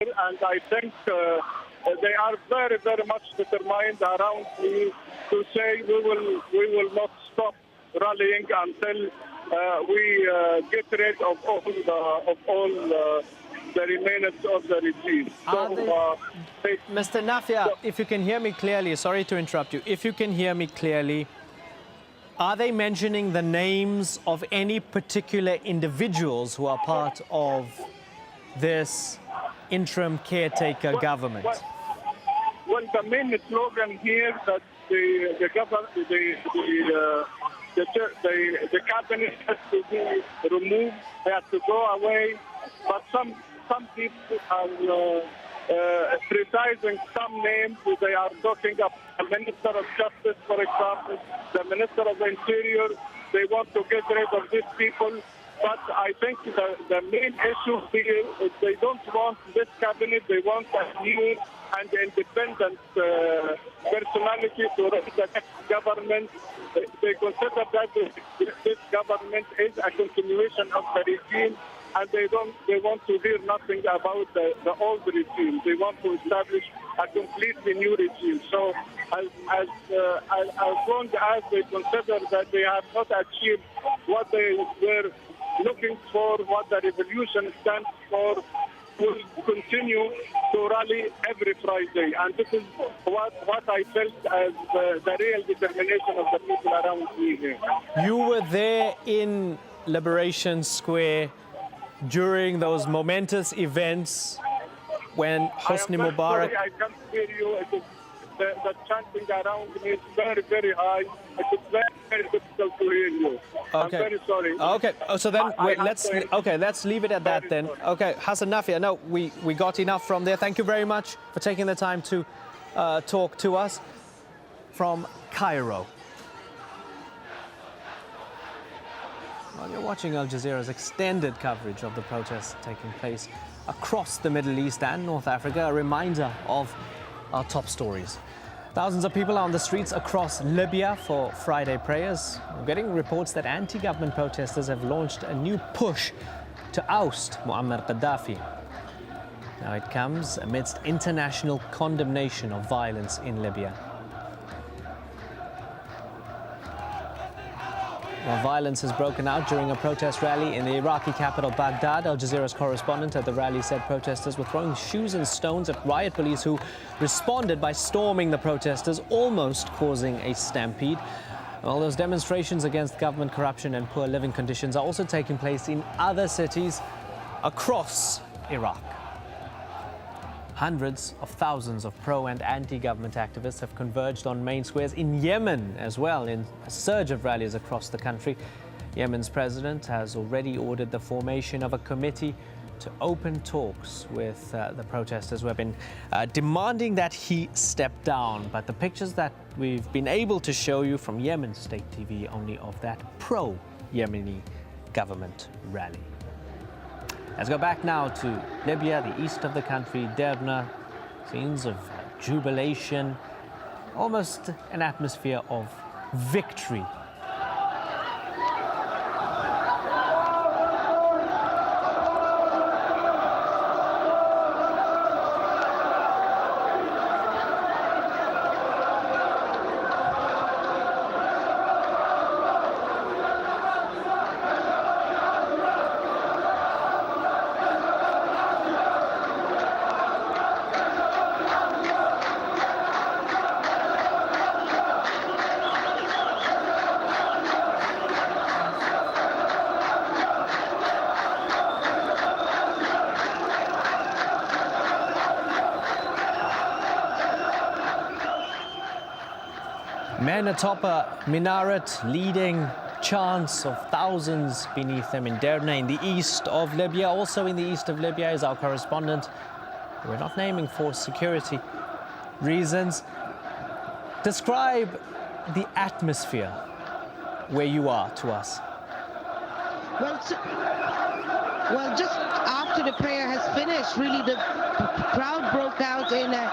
and I think they are very, very much determined around me to say we will not stop rallying until we get rid of all the remains of the regime. Mr. Nafia, if you can hear me clearly, sorry to interrupt you. If you can hear me clearly, are they mentioning the names of any particular individuals who are part of this interim caretaker government? Well, the main slogan here that the cabinet has to be removed, they have to go away. But some people are criticizing some names. They are talking about the Minister of Justice, for example, the Minister of Interior. They want to get rid of these people. But I think the main issue here is they don't want this cabinet. They want a new and independent personality to run the next government. They consider that this government is a continuation of the regime, and they want to hear nothing about the old regime. They want to establish a completely new regime. So as long as they consider that they have not achieved what they were looking for, what the revolution stands for, will continue to rally every Friday. And this is what I felt as the real determination of the people around me here. You were there in Liberation Square during those momentous events when Hosni Mubarak... I can't hear you. The chanting around me is very, very high. It is very, very difficult to hear you. Okay. I'm very sorry. Okay. So then let's leave it at that then. Okay, Hassan Nafia, no, we got enough from there. Thank you very much for taking the time to talk to us from Cairo. Well, you're watching Al Jazeera's extended coverage of the protests taking place across the Middle East and North Africa. A reminder of our top stories. Thousands of people are on the streets across Libya for Friday prayers. We're getting reports that anti-government protesters have launched a new push to oust Muammar Gaddafi. Now it comes amidst international condemnation of violence in Libya. Well, violence has broken out during a protest rally in the Iraqi capital Baghdad. Al Jazeera's correspondent at the rally said protesters were throwing shoes and stones at riot police, who responded by storming the protesters, almost causing a stampede. Well, those demonstrations against government corruption and poor living conditions are also taking place in other cities across Iraq. Hundreds of thousands of pro- and anti-government activists have converged on main squares in Yemen as well, in a surge of rallies across the country. Yemen's president has already ordered the formation of a committee to open talks with the protesters, who have been demanding that he step down. But the pictures that we've been able to show you from Yemen State TV only of that pro-Yemeni government rally. Let's go back now to Libya, the east of the country, Derna. Scenes of jubilation, almost an atmosphere of victory. Men atop a minaret leading chants of thousands beneath them in Derna in the east of Libya. Also in the east of Libya is our correspondent. We're not naming for security reasons. Describe the atmosphere where you are to us. Well, just after the prayer has finished, really the crowd broke out in a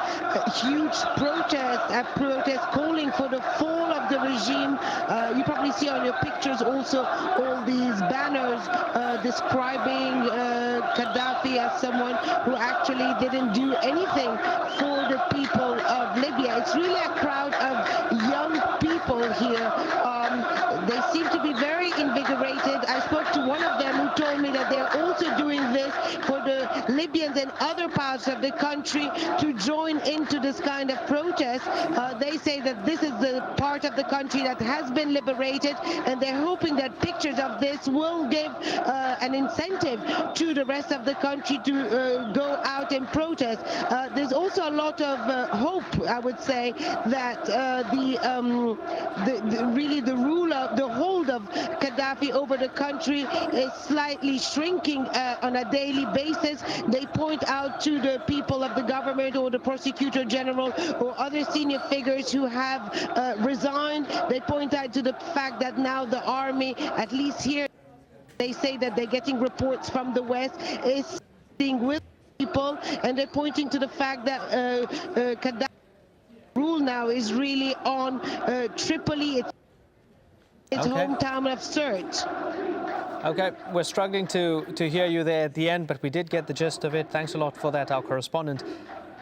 huge protest calling for the fall of the regime. You probably see on your pictures also all these banners describing Gaddafi as someone who actually didn't do anything for the people of Libya. It's really a crowd of young people here. They seem to be very invigorated. I spoke to one of them who told me that they're also doing this for the Libyans and other parts of the country to join into this kind of protest. They say that this is the part of the country that has been liberated, and they're hoping that pictures of this will give an incentive to the rest of the country to go out and protest. There's also a lot of hope, I would say, that really the hold of Gaddafi over the country is slightly shrinking on a daily basis. They point out to the people of the government or the prosecutor general or other senior figures who have resigned. They point out to the fact that now the army, at least here, they say that they're getting reports from the West, is being with people, and they're pointing to the fact that Gaddafi's rule now is really on Tripoli, its hometown of Sirte. Okay, we're struggling to hear you there at the end, but we did get the gist of it. Thanks a lot for that, our correspondent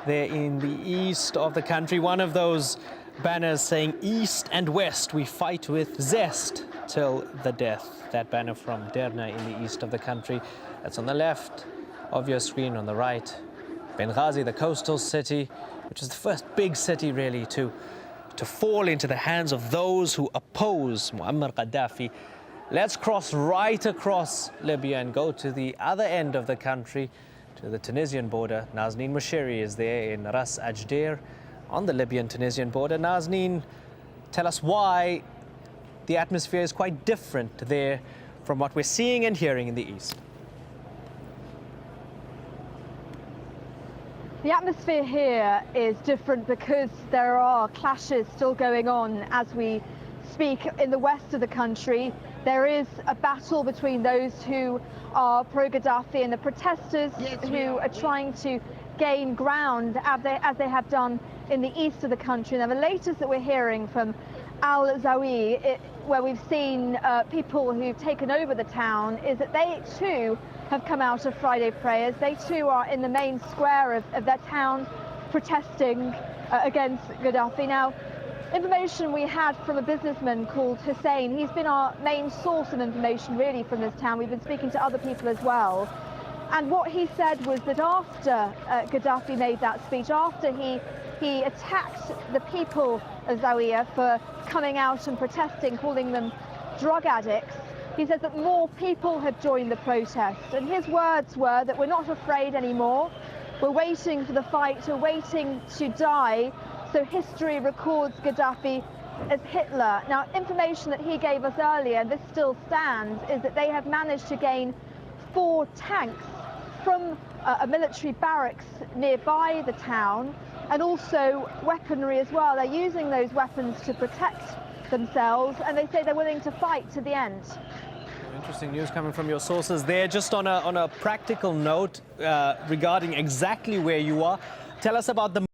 there in the east of the country. One of those banners saying East and West, we fight with zest till the death. That banner from Derna in the east of the country. That's on the left of your screen. On the right, Benghazi, the coastal city, which is the first big city really to fall into the hands of those who oppose Muammar Gaddafi. Let's cross right across Libya and go to the other end of the country, to the Tunisian border. Nazneen Mushiri is there in Ras Ajdir on the Libyan-Tunisian border. Nazneen, tell us why the atmosphere is quite different there from what we're seeing and hearing in the east. The atmosphere here is different because there are clashes still going on as we speak in the west of the country. There is a battle between those who are pro-Gaddafi and the protesters who are trying to gain ground as they have done in the east of the country. Now, the latest that we're hearing from AlJazeera, where we've seen people who've taken over the town, is that they too have come out of Friday prayers. They too are in the main square of their town protesting against Gaddafi. Now, information we had from a businessman called Hussein, he's been our main source of information really from this town. We've been speaking to other people as well. And what he said was that after Gaddafi made that speech, after he attacked the people of Zawiya for coming out and protesting, calling them drug addicts, he said that more people had joined the protest. And his words were that we're not afraid anymore. We're waiting for the fight, we're waiting to die. So history records Gaddafi as Hitler. Now, information that he gave us earlier, and this still stands, is that they have managed to gain 4 tanks from a military barracks nearby the town, and also weaponry as well. They're using those weapons to protect themselves, and they say they're willing to fight to the end. Interesting news coming from your sources there. Just on a practical note regarding exactly where you are, tell us about the